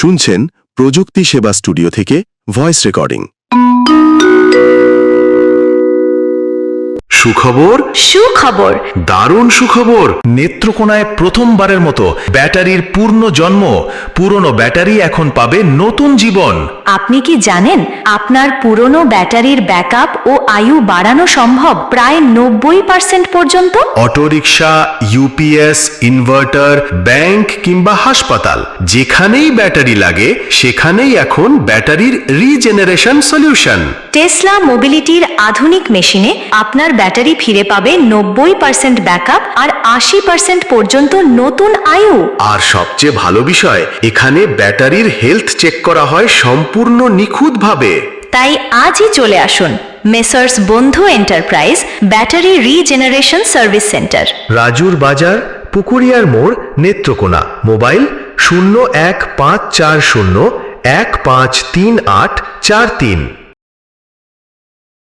শুনছেন প্রযুক্তি সেবা স্টুডিও থেকে ভয়েস রেকর্ডিং। সুখবর, সুখবর, দারুণ সুখবর। নেত্রকোনায় প্রথমবারের মতো ব্যাটারির পূর্ণ জন্ম। পুরনো ব্যাটারি এখন পাবে নতুন জীবন। আপনি কি জানেন আপনার পুরনো ব্যাটারির ব্যাকআপ ও আয়ু বাড়ানো সম্ভব প্রায় 90% পর্যন্ত? অটোরিকশা, ইউপিএস, ইনভার্টার, ব্যাংক কিংবা হাসপাতাল, যেখানেই ব্যাটারি লাগে সেখানেই এখন ব্যাটারির রিজেনারেশন সলিউশন। টেসলা মোবিলিটির আধুনিক মেশিনে আপনার ব্যাটারি ফিরে পাবে 90% ব্যাকআপ আর 80% পর্যন্ত নতুন আয়ু। আর সবচেয়ে ভালো বিষয়, এখানে ব্যাটারির হেলথ চেক করা হয় সম্পূর্ণ নিখুঁতভাবে। তাই আজই চলে আসুন মেসার্স বন্ধু enterprise battery regeneration service centre, রাজুর বাজার, পুকুরিয়ার মোড়, নেত্রকোনা। মোবাইল 015401533843।